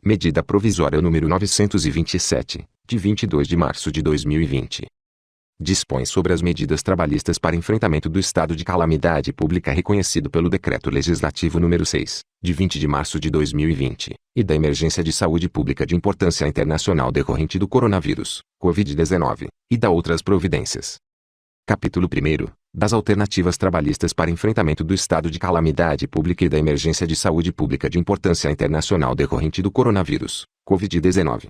Medida provisória número 927, de 22 de março de 2020. Dispõe sobre as medidas trabalhistas para enfrentamento do estado de calamidade pública reconhecido pelo Decreto Legislativo número 6, de 20 de março de 2020, e da emergência de saúde pública de importância internacional decorrente do coronavírus, Covid-19, e da outras providências. Capítulo 1. Das alternativas trabalhistas para enfrentamento do estado de calamidade pública e da emergência de saúde pública de importância internacional decorrente do coronavírus, Covid-19.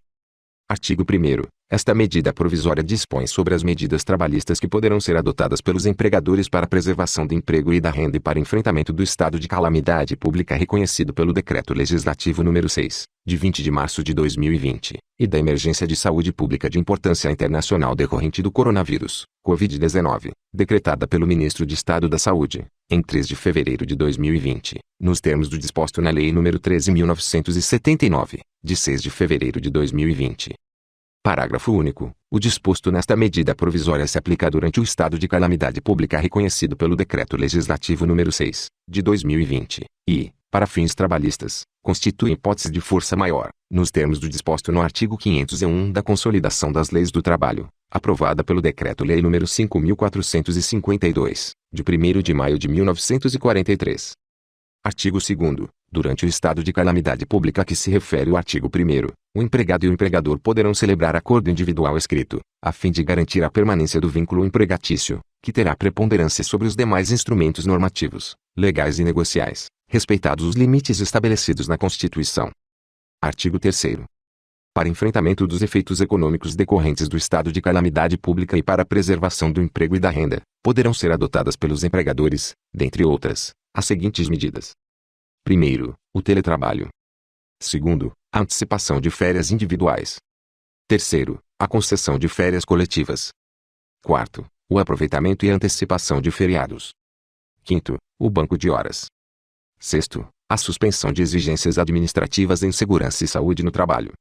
Artigo 1º. Esta medida provisória dispõe sobre as medidas trabalhistas que poderão ser adotadas pelos empregadores para a preservação do emprego e da renda e para enfrentamento do estado de calamidade pública reconhecido pelo Decreto Legislativo número 6, de 20 de março de 2020, e da emergência de saúde pública de importância internacional decorrente do coronavírus, Covid-19, decretada pelo Ministro de Estado da Saúde, em 3 de fevereiro de 2020, nos termos do disposto na Lei nº 13.979, de 6 de fevereiro de 2020. Parágrafo único. O disposto nesta medida provisória se aplica durante o estado de calamidade pública reconhecido pelo Decreto Legislativo número 6, de 2020, e, para fins trabalhistas, constitui hipótese de força maior, nos termos do disposto no artigo 501 da Consolidação das Leis do Trabalho, aprovada pelo Decreto-Lei nº 5.452, de 1º de maio de 1943. Artigo 2º. Durante o estado de calamidade pública a que se refere o artigo 1º, o empregado e o empregador poderão celebrar acordo individual escrito, a fim de garantir a permanência do vínculo empregatício, que terá preponderância sobre os demais instrumentos normativos, legais e negociais, respeitados os limites estabelecidos na Constituição. Artigo 3º. Para enfrentamento dos efeitos econômicos decorrentes do estado de calamidade pública e para a preservação do emprego e da renda, poderão ser adotadas pelos empregadores, dentre outras, as seguintes medidas. Primeiro, o teletrabalho. Segundo, a antecipação de férias individuais. Terceiro, a concessão de férias coletivas. Quarto, o aproveitamento e antecipação de feriados. Quinto, o banco de horas. Sexto, a suspensão de exigências administrativas em segurança e saúde no trabalho.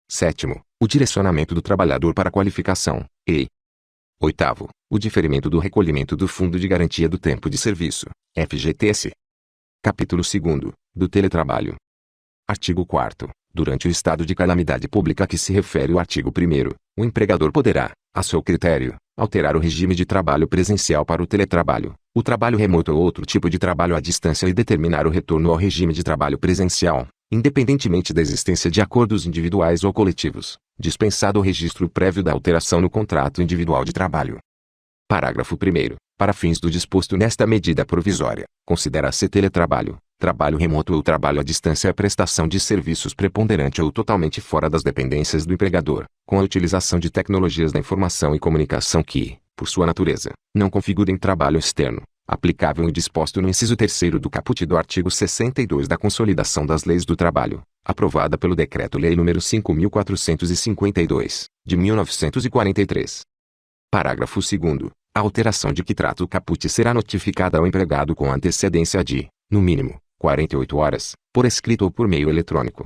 Sétimo, o direcionamento do trabalhador para a qualificação, e oitavo, o diferimento do recolhimento do Fundo de Garantia do Tempo de Serviço, FGTS. Capítulo 2º, do teletrabalho. Artigo 4º. Durante o estado de calamidade pública a que se refere o artigo 1º, o empregador poderá, a seu critério, alterar o regime de trabalho presencial para o teletrabalho, o trabalho remoto ou outro tipo de trabalho à distância e determinar o retorno ao regime de trabalho presencial, independentemente da existência de acordos individuais ou coletivos, dispensado o registro prévio da alteração no contrato individual de trabalho. Parágrafo 1º. Para fins do disposto nesta medida provisória, considera-se teletrabalho, trabalho remoto ou trabalho à distância a prestação de serviços preponderante ou totalmente fora das dependências do empregador, com a utilização de tecnologias da informação e comunicação que, por sua natureza, não configurem trabalho externo, aplicável o disposto no inciso 3º do caput do artigo 62 da Consolidação das Leis do Trabalho, aprovada pelo Decreto-Lei nº 5.452, de 1943. Parágrafo 2º. A alteração de que trata o caput será notificada ao empregado com antecedência de, no mínimo, 48 horas, por escrito ou por meio eletrônico.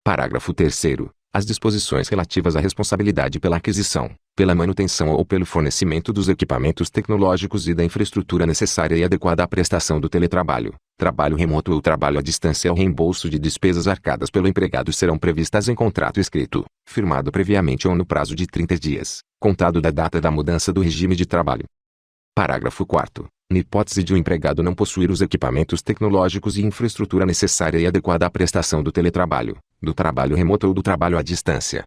Parágrafo 3º. As disposições relativas à responsabilidade pela aquisição, pela manutenção ou pelo fornecimento dos equipamentos tecnológicos e da infraestrutura necessária e adequada à prestação do teletrabalho, trabalho remoto ou trabalho à distância ou reembolso de despesas arcadas pelo empregado serão previstas em contrato escrito, firmado previamente ou no prazo de 30 dias, contado da data da mudança do regime de trabalho. Parágrafo 4º. Na hipótese de o empregado não possuir os equipamentos tecnológicos e infraestrutura necessária e adequada à prestação do teletrabalho, do trabalho remoto ou do trabalho à distância.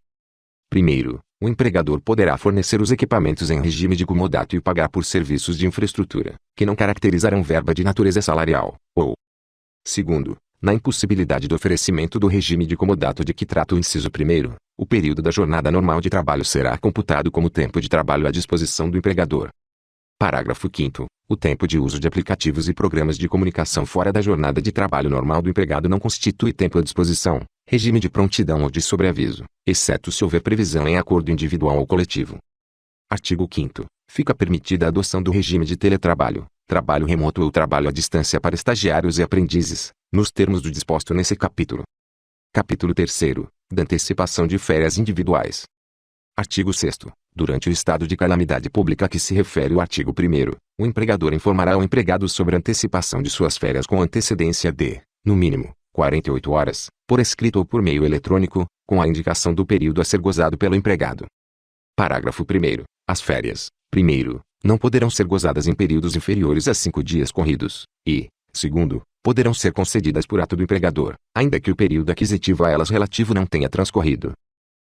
Primeiro, o empregador poderá fornecer os equipamentos em regime de comodato e pagar por serviços de infraestrutura, que não caracterizarão verba de natureza salarial, ou. Segundo, na impossibilidade do oferecimento do regime de comodato de que trata o inciso 1º, o período da jornada normal de trabalho será computado como tempo de trabalho à disposição do empregador. Parágrafo 5º. O tempo de uso de aplicativos e programas de comunicação fora da jornada de trabalho normal do empregado não constitui tempo à disposição, regime de prontidão ou de sobreaviso, exceto se houver previsão em acordo individual ou coletivo. Artigo 5º. Fica permitida a adoção do regime de teletrabalho, trabalho remoto ou trabalho à distância para estagiários e aprendizes, nos termos do disposto nesse capítulo. Capítulo 3º. Da antecipação de férias individuais. Artigo 6º. Durante o estado de calamidade pública a que se refere o artigo 1º, o empregador informará ao empregado sobre a antecipação de suas férias com antecedência de, no mínimo, 48 horas, por escrito ou por meio eletrônico, com a indicação do período a ser gozado pelo empregado. Parágrafo 1º. As férias, primeiro, não poderão ser gozadas em períodos inferiores a 5 dias corridos, e, segundo, poderão ser concedidas por ato do empregador, ainda que o período aquisitivo a elas relativo não tenha transcorrido.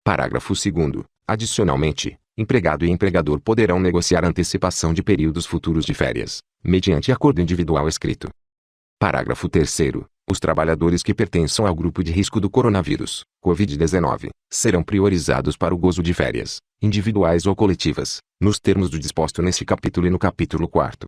Parágrafo 2º. Adicionalmente, empregado e empregador poderão negociar a antecipação de períodos futuros de férias, mediante acordo individual escrito. Parágrafo 3º. Os trabalhadores que pertençam ao grupo de risco do coronavírus, Covid-19, serão priorizados para o gozo de férias, individuais ou coletivas, nos termos do disposto neste capítulo e no capítulo 4º.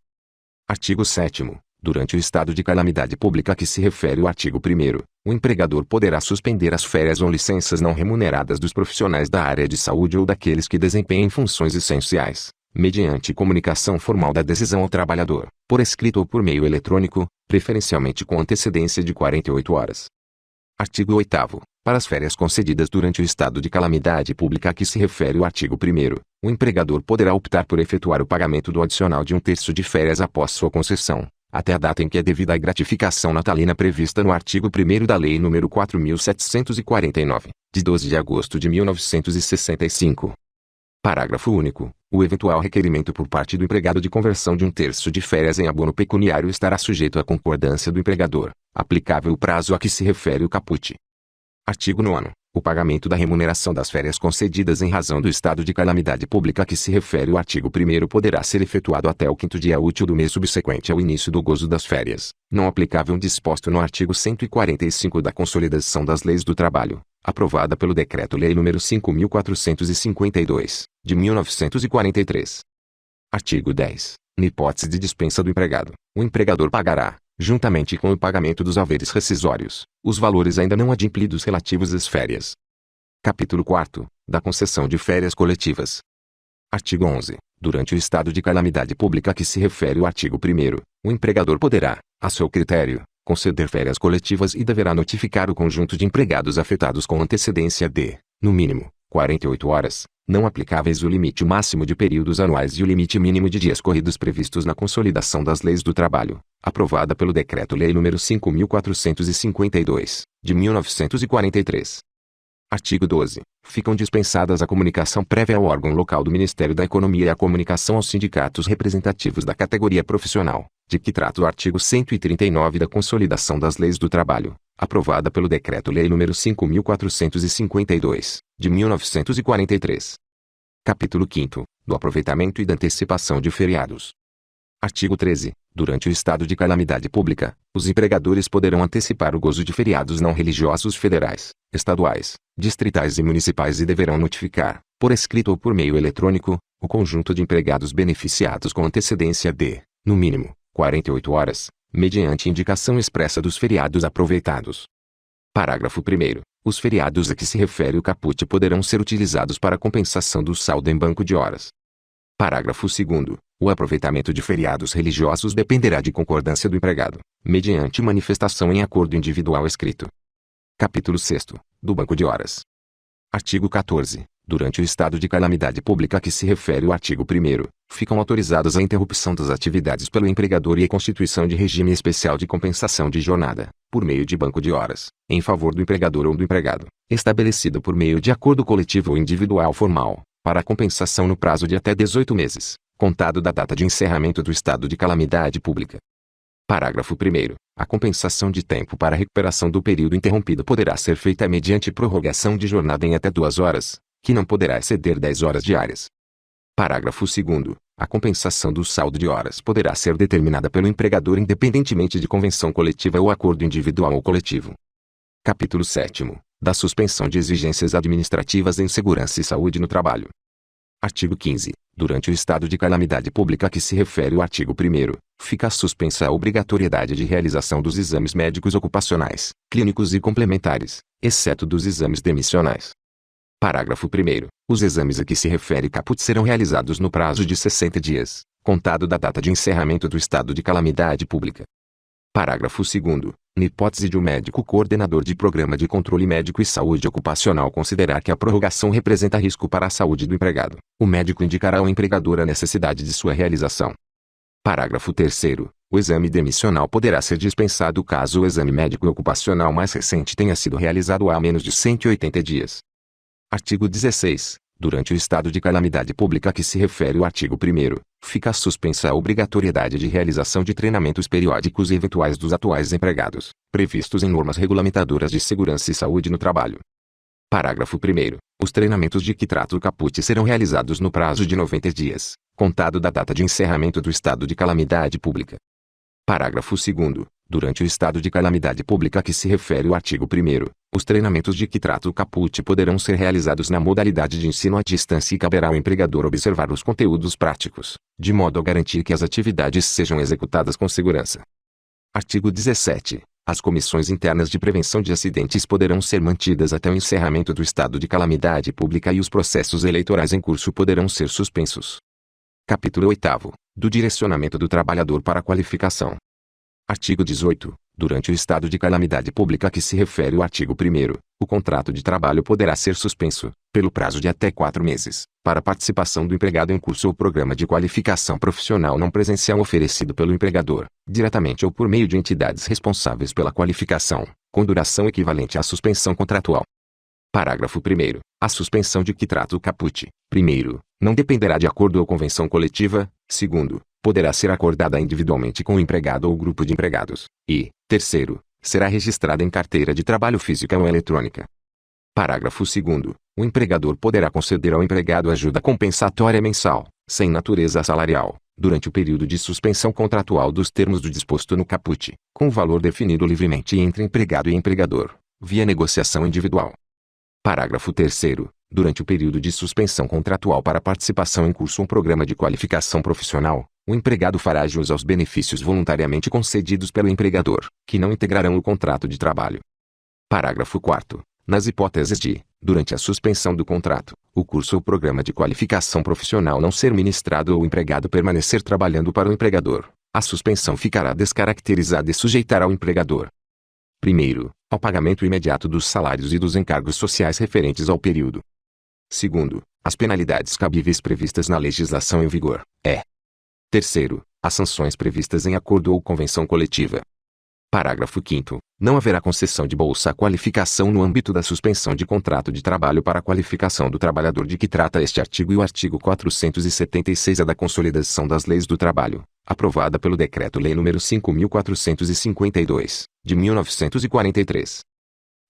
Artigo 7º. Durante o estado de calamidade pública a que se refere o artigo 1º, o empregador poderá suspender as férias ou licenças não remuneradas dos profissionais da área de saúde ou daqueles que desempenhem funções essenciais, mediante comunicação formal da decisão ao trabalhador, por escrito ou por meio eletrônico, preferencialmente com antecedência de 48 horas. Artigo 8º. Para as férias concedidas durante o estado de calamidade pública a que se refere o artigo 1º, o empregador poderá optar por efetuar o pagamento do adicional de 1/3 de férias após sua concessão, até a data em que é devida a gratificação natalina prevista no artigo 1º da Lei nº 4.749, de 12 de agosto de 1965. Parágrafo único. O eventual requerimento por parte do empregado de conversão de 1/3 de férias em abono pecuniário estará sujeito à concordância do empregador, aplicável o prazo a que se refere o caput. Artigo 9º. O pagamento da remuneração das férias concedidas em razão do estado de calamidade pública a que se refere o artigo 1º poderá ser efetuado até o 5º dia útil do mês subsequente ao início do gozo das férias, não aplicável o disposto no artigo 145 da Consolidação das Leis do Trabalho, aprovada pelo Decreto-Lei nº 5.452, de 1943. Artigo 10. Na hipótese de dispensa do empregado, o empregador pagará, juntamente com o pagamento dos haveres rescisórios, os valores ainda não adimplidos relativos às férias. Capítulo 4. Da concessão de férias coletivas. Artigo 11. Durante o estado de calamidade pública a que se refere o artigo 1º, o empregador poderá, a seu critério, conceder férias coletivas e deverá notificar o conjunto de empregados afetados com antecedência de, no mínimo, 48 horas, não aplicáveis o limite máximo de períodos anuais e o limite mínimo de dias corridos previstos na Consolidação das Leis do Trabalho, aprovada pelo Decreto-Lei nº 5.452, de 1943. Artigo 12. Ficam dispensadas a comunicação prévia ao órgão local do Ministério da Economia e a comunicação aos sindicatos representativos da categoria profissional, de que trata o artigo 139 da Consolidação das Leis do Trabalho, aprovada pelo Decreto-Lei nº 5.452, de 1943. Capítulo 5º. Do aproveitamento e da antecipação de feriados. Artigo 13. Durante o estado de calamidade pública, os empregadores poderão antecipar o gozo de feriados não religiosos federais, estaduais, distritais e municipais e deverão notificar, por escrito ou por meio eletrônico, o conjunto de empregados beneficiados com antecedência de, no mínimo, 48 horas, mediante indicação expressa dos feriados aproveitados. Parágrafo 1º. Os feriados a que se refere o caput poderão ser utilizados para compensação do saldo em banco de horas. Parágrafo 2º. O aproveitamento de feriados religiosos dependerá de concordância do empregado, mediante manifestação em acordo individual escrito. Capítulo 6º. Do banco de horas. Artigo 14. Durante o estado de calamidade pública a que se refere o artigo 1º, ficam autorizadas a interrupção das atividades pelo empregador e a constituição de regime especial de compensação de jornada, por meio de banco de horas, em favor do empregador ou do empregado, estabelecido por meio de acordo coletivo ou individual formal, para a compensação no prazo de até 18 meses, contado da data de encerramento do estado de calamidade pública. Parágrafo 1º. A compensação de tempo para a recuperação do período interrompido poderá ser feita mediante prorrogação de jornada em até 2 horas, que não poderá exceder 10 horas diárias. Parágrafo 2º. A compensação do saldo de horas poderá ser determinada pelo empregador independentemente de convenção coletiva ou acordo individual ou coletivo. Capítulo 7º. Da suspensão de exigências administrativas em segurança e saúde no trabalho. Artigo 15. Durante o estado de calamidade pública a que se refere o artigo 1º, fica suspensa a obrigatoriedade de realização dos exames médicos ocupacionais, clínicos e complementares, exceto dos exames demissionais. Parágrafo 1º. Os exames a que se refere caput serão realizados no prazo de 60 dias, contado da data de encerramento do estado de calamidade pública. Parágrafo 2º. Na hipótese de o médico coordenador de programa de controle médico e saúde ocupacional considerar que a prorrogação representa risco para a saúde do empregado, o médico indicará ao empregador a necessidade de sua realização. Parágrafo 3º. O exame demissional poderá ser dispensado caso o exame médico ocupacional mais recente tenha sido realizado há menos de 180 dias. Artigo 16. Durante o estado de calamidade pública a que se refere o artigo 1º, fica suspensa a obrigatoriedade de realização de treinamentos periódicos e eventuais dos atuais empregados, previstos em normas regulamentadoras de segurança e saúde no trabalho. Parágrafo 1º. Os treinamentos de que trata o caput serão realizados no prazo de 90 dias, contado da data de encerramento do estado de calamidade pública. Parágrafo 2º. Durante o estado de calamidade pública a que se refere o artigo 1º, os treinamentos de que trata o caput poderão ser realizados na modalidade de ensino à distância e caberá ao empregador observar os conteúdos práticos, de modo a garantir que as atividades sejam executadas com segurança. Artigo 17. As comissões internas de prevenção de acidentes poderão ser mantidas até o encerramento do estado de calamidade pública e os processos eleitorais em curso poderão ser suspensos. Capítulo 8º. Do direcionamento do trabalhador para a qualificação. Artigo 18. Durante o estado de calamidade pública a que se refere o artigo 1º, o contrato de trabalho poderá ser suspenso, pelo prazo de até 4 meses, para participação do empregado em curso ou programa de qualificação profissional não presencial oferecido pelo empregador, diretamente ou por meio de entidades responsáveis pela qualificação, com duração equivalente à suspensão contratual. Parágrafo 1º. A suspensão de que trata o caput, 1º, não dependerá de acordo ou convenção coletiva, 2º, poderá ser acordada individualmente com o empregado ou grupo de empregados, e, 3º, será registrada em carteira de trabalho física ou eletrônica. Parágrafo 2º. O empregador poderá conceder ao empregado ajuda compensatória mensal, sem natureza salarial, durante o período de suspensão contratual dos termos do disposto no caput, com o valor definido livremente entre empregado e empregador, via negociação individual. Parágrafo 3º. Durante o período de suspensão contratual para participação em curso ou programa de qualificação profissional, o empregado fará jus aos benefícios voluntariamente concedidos pelo empregador, que não integrarão o contrato de trabalho. Parágrafo 4º. Nas hipóteses de, durante a suspensão do contrato, o curso ou programa de qualificação profissional não ser ministrado ou o empregado permanecer trabalhando para o empregador, a suspensão ficará descaracterizada e sujeitará ao empregador: 1º, ao pagamento imediato dos salários e dos encargos sociais referentes ao período. 2º, as penalidades cabíveis previstas na legislação em vigor, 3º, as sanções previstas em acordo ou convenção coletiva. Parágrafo 5º. Não haverá concessão de bolsa à qualificação no âmbito da suspensão de contrato de trabalho para a qualificação do trabalhador de que trata este artigo e o artigo 476-A da Consolidação das Leis do Trabalho, aprovada pelo Decreto-Lei nº 5.452, de 1943.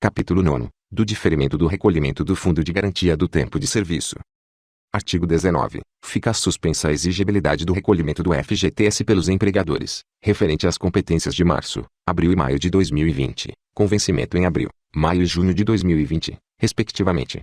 Capítulo 9. Do diferimento do recolhimento do Fundo de Garantia do Tempo de Serviço. Artigo 19. Fica suspensa a exigibilidade do recolhimento do FGTS pelos empregadores, referente às competências de março, abril e maio de 2020, com vencimento em abril, maio e junho de 2020, respectivamente.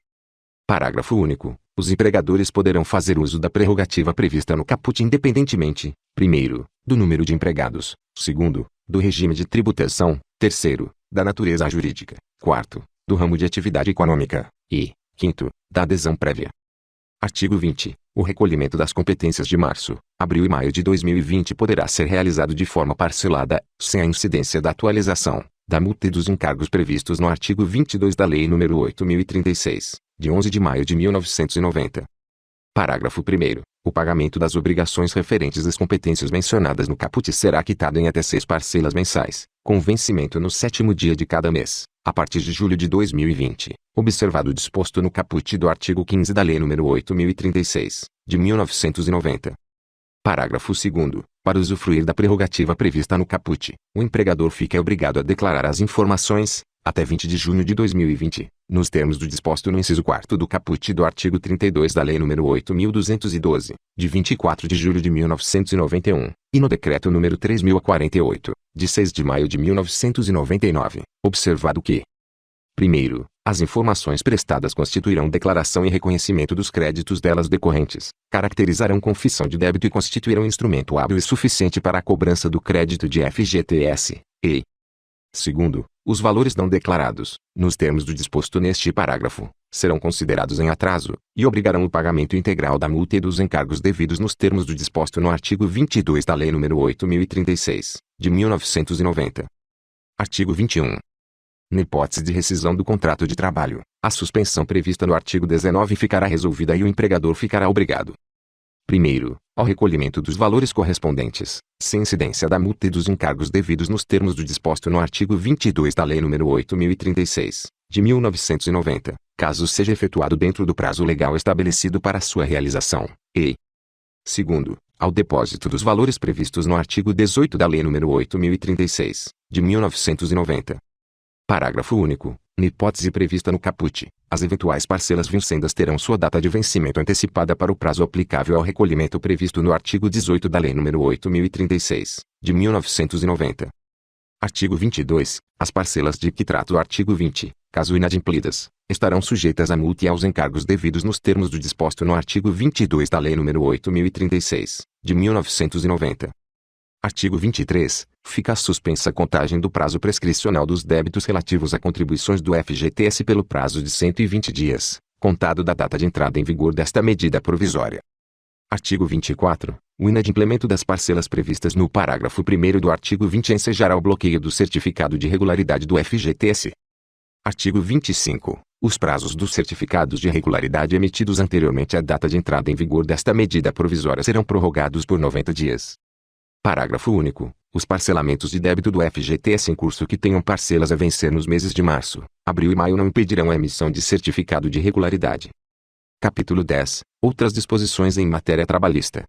Parágrafo único. Os empregadores poderão fazer uso da prerrogativa prevista no caput independentemente, 1º, do número de empregados, 2º, do regime de tributação, 3º, da natureza jurídica, 4º, do ramo de atividade econômica, e, 5º, da adesão prévia. Artigo 20. O recolhimento das competências de março, abril e maio de 2020 poderá ser realizado de forma parcelada, sem a incidência da atualização, da multa e dos encargos previstos no artigo 22 da Lei nº 8.036, de 11 de maio de 1990. Parágrafo 1º. O pagamento das obrigações referentes às competências mencionadas no caput será quitado em até 6 parcelas mensais, com vencimento no 7º dia de cada mês, a partir de julho de 2020, observado o disposto no caput do artigo 15 da Lei nº 8.036, de 1990. Parágrafo 2º. Para usufruir da prerrogativa prevista no caput, o empregador fica obrigado a declarar as informações, até 20 de junho de 2020, nos termos do disposto no inciso 4º do caput do artigo 32 da Lei nº 8.212, de 24 de julho de 1991, e no Decreto nº 3.048, de 6 de maio de 1999, observado que: 1º, as informações prestadas constituirão declaração e reconhecimento dos créditos delas decorrentes, caracterizarão confissão de débito e constituirão instrumento hábil e suficiente para a cobrança do crédito de FGTS, e 2º, os valores não declarados, nos termos do disposto neste parágrafo, serão considerados em atraso, e obrigarão o pagamento integral da multa e dos encargos devidos nos termos do disposto no artigo 22 da Lei nº 8.036, de 1990. Artigo 21. Na hipótese de rescisão do contrato de trabalho, a suspensão prevista no artigo 19 ficará resolvida e o empregador ficará obrigado: Primeiro, ao recolhimento dos valores correspondentes, sem incidência da multa e dos encargos devidos nos termos do disposto no artigo 22 da Lei nº 8.036, de 1990, caso seja efetuado dentro do prazo legal estabelecido para sua realização, e segundo, ao depósito dos valores previstos no artigo 18 da Lei nº 8.036, de 1990. Parágrafo único. Na hipótese prevista no caput, as eventuais parcelas vincendas terão sua data de vencimento antecipada para o prazo aplicável ao recolhimento previsto no artigo 18 da Lei nº 8.036, de 1990. Artigo 22. As parcelas de que trata o artigo 20, caso inadimplidas, estarão sujeitas à multa e aos encargos devidos nos termos do disposto no artigo 22 da Lei nº 8.036, de 1990. Artigo 23. Fica suspensa a contagem do prazo prescricional dos débitos relativos a contribuições do FGTS pelo prazo de 120 dias, contado da data de entrada em vigor desta medida provisória. Artigo 24. O inadimplemento das parcelas previstas no parágrafo 1º do artigo 20 ensejará o bloqueio do certificado de regularidade do FGTS. Artigo 25. Os prazos dos certificados de regularidade emitidos anteriormente à data de entrada em vigor desta medida provisória serão prorrogados por 90 dias. Parágrafo único. Os parcelamentos de débito do FGTS em curso que tenham parcelas a vencer nos meses de março, abril e maio não impedirão a emissão de certificado de regularidade. Capítulo 10. Outras disposições em matéria trabalhista.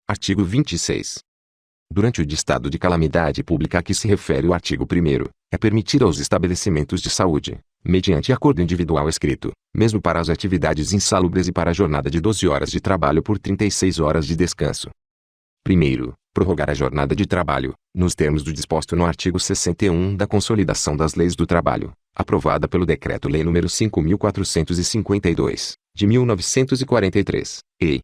Artigo 26. Durante o estado de calamidade pública a que se refere o artigo 1º, é permitido aos estabelecimentos de saúde, mediante acordo individual escrito, mesmo para as atividades insalubres e para a jornada de 12 horas de trabalho por 36 horas de descanso. Primeiro, prorrogar a jornada de trabalho, nos termos do disposto no artigo 61 da Consolidação das Leis do Trabalho, aprovada pelo Decreto-Lei nº 5.452, de 1943, e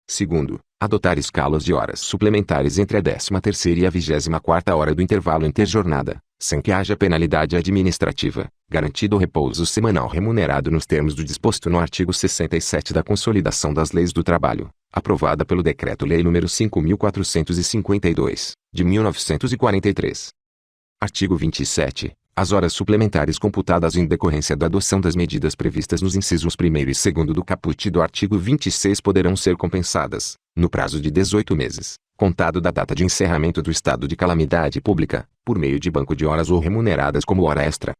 segundo, adotar escalas de horas suplementares entre a 13ª e a 24ª hora do intervalo interjornada, sem que haja penalidade administrativa, garantido o repouso semanal remunerado nos termos do disposto no artigo 67 da Consolidação das Leis do Trabalho, aprovada pelo Decreto-Lei nº 5.452, de 1943. Artigo 27. As horas suplementares computadas em decorrência da adoção das medidas previstas nos incisos 1º e 2º do caput do artigo 26 poderão ser compensadas, no prazo de 18 meses, contado da data de encerramento do estado de calamidade pública, por meio de banco de horas ou remuneradas como hora extra.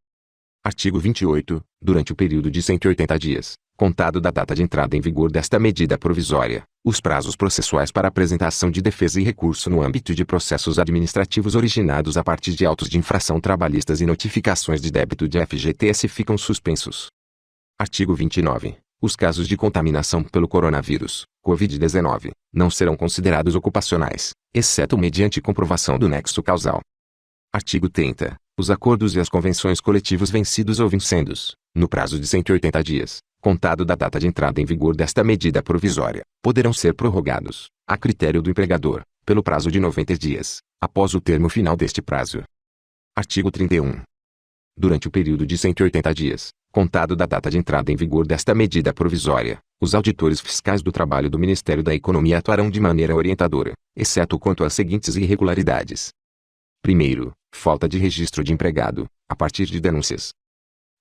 Artigo 28. Durante o período de 180 dias, contado da data de entrada em vigor desta medida provisória, os prazos processuais para apresentação de defesa e recurso no âmbito de processos administrativos originados a partir de autos de infração trabalhistas e notificações de débito de FGTS ficam suspensos. Artigo 29. Os casos de contaminação pelo coronavírus, Covid-19, não serão considerados ocupacionais, exceto mediante comprovação do nexo causal. Artigo 30. Os acordos e as convenções coletivos vencidos ou vincendos, no prazo de 180 dias, contado da data de entrada em vigor desta medida provisória, poderão ser prorrogados, a critério do empregador, pelo prazo de 90 dias, após o termo final deste prazo. Artigo 31. Durante o período de 180 dias, contado da data de entrada em vigor desta medida provisória, os auditores fiscais do trabalho do Ministério da Economia atuarão de maneira orientadora, exceto quanto às seguintes irregularidades. Primeiro, falta de registro de empregado, a partir de denúncias.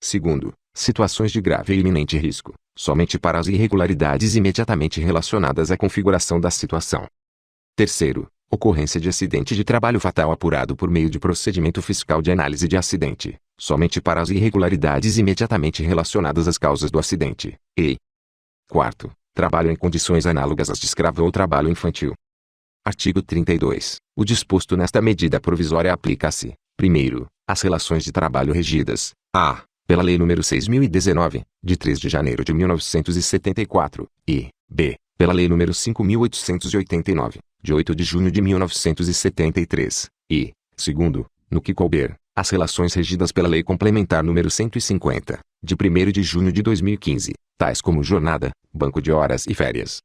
Segundo, situações de grave e iminente risco, somente para as irregularidades imediatamente relacionadas à configuração da situação. Terceiro, ocorrência de acidente de trabalho fatal apurado por meio de procedimento fiscal de análise de acidente, somente para as irregularidades imediatamente relacionadas às causas do acidente. E quarto, trabalho em condições análogas às de escravo ou trabalho infantil. Artigo 32. O disposto nesta medida provisória aplica-se, primeiro, às relações de trabalho regidas, a. pela Lei nº 6.019, de 3 de janeiro de 1974, e, b. pela Lei nº 5.889, de 8 de junho de 1973, e, segundo, no que couber, as relações regidas pela Lei Complementar nº 150, de 1º de junho de 2015, tais como jornada, banco de horas e férias.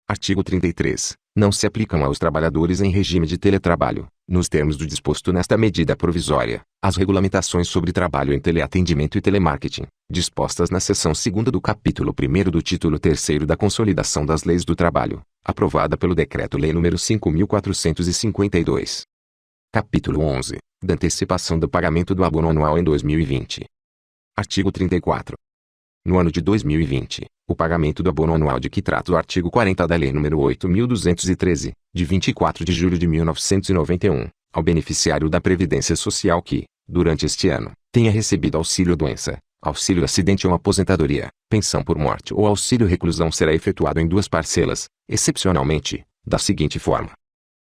Artigo 33. Não se aplicam aos trabalhadores em regime de teletrabalho, nos termos do disposto nesta medida provisória, as regulamentações sobre trabalho em teleatendimento e telemarketing, dispostas na seção 2ª do capítulo 1º do título 3º da Consolidação das Leis do Trabalho, aprovada pelo Decreto-Lei nº 5.452. Capítulo 11. Da antecipação do pagamento do abono anual em 2020. Artigo 34. No ano de 2020, o pagamento do abono anual de que trata o artigo 40 da Lei nº 8.213, de 24 de julho de 1991, ao beneficiário da Previdência Social que, durante este ano, tenha recebido auxílio-doença, auxílio-acidente ou aposentadoria, pensão por morte ou auxílio-reclusão será efetuado em duas parcelas, excepcionalmente, da seguinte forma.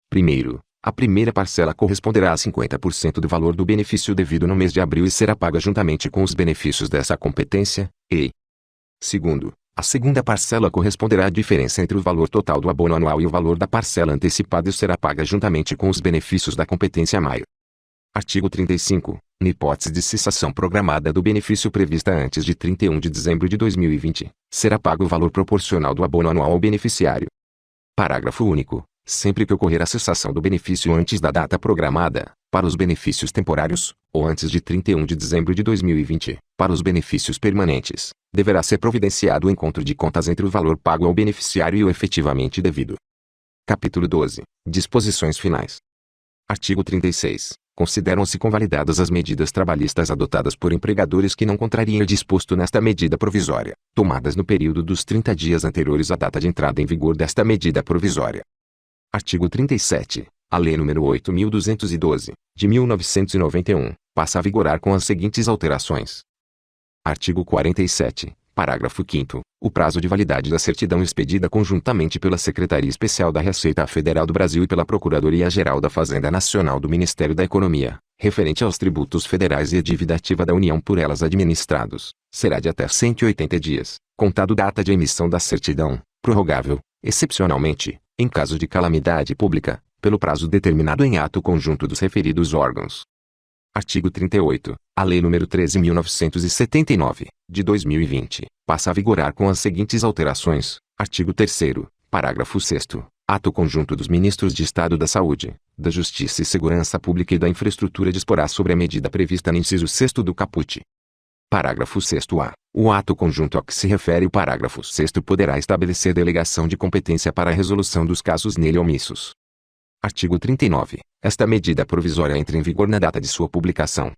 Primeiro, a primeira parcela corresponderá a 50% do valor do benefício devido no mês de abril e será paga juntamente com os benefícios dessa competência, e segundo, a segunda parcela corresponderá à diferença entre o valor total do abono anual e o valor da parcela antecipada e será paga juntamente com os benefícios da competência maio. Artigo 35. Na hipótese de cessação programada do benefício prevista antes de 31 de dezembro de 2020, será pago o valor proporcional do abono anual ao beneficiário. Parágrafo único. Sempre que ocorrer a cessação do benefício antes da data programada, para os benefícios temporários, ou antes de 31 de dezembro de 2020, para os benefícios permanentes, deverá ser providenciado o encontro de contas entre o valor pago ao beneficiário e o efetivamente devido. Capítulo 12. Disposições finais. Artigo 36. Consideram-se convalidadas as medidas trabalhistas adotadas por empregadores que não contrariem o disposto nesta medida provisória, tomadas no período dos 30 dias anteriores à data de entrada em vigor desta medida provisória. Artigo 37. A Lei nº 8.212, de 1991, passa a vigorar com as seguintes alterações. Artigo 47. Parágrafo 5º. O prazo de validade da certidão expedida conjuntamente pela Secretaria Especial da Receita Federal do Brasil e pela Procuradoria-Geral da Fazenda Nacional do Ministério da Economia, referente aos tributos federais e a dívida ativa da União por elas administrados, será de até 180 dias, contado data de emissão da certidão, prorrogável, excepcionalmente, em caso de calamidade pública, pelo prazo determinado em ato conjunto dos referidos órgãos. Artigo 38. A Lei nº 13.979, de 2020, passa a vigorar com as seguintes alterações. Artigo 3º, parágrafo 6º. Ato conjunto dos Ministros de Estado da Saúde, da Justiça e Segurança Pública e da Infraestrutura disporá sobre a medida prevista no inciso 6º do caput. Parágrafo 6º-A. O ato conjunto a que se refere o parágrafo 6º poderá estabelecer delegação de competência para a resolução dos casos nele omissos. Artigo 39. Esta medida provisória entra em vigor na data de sua publicação.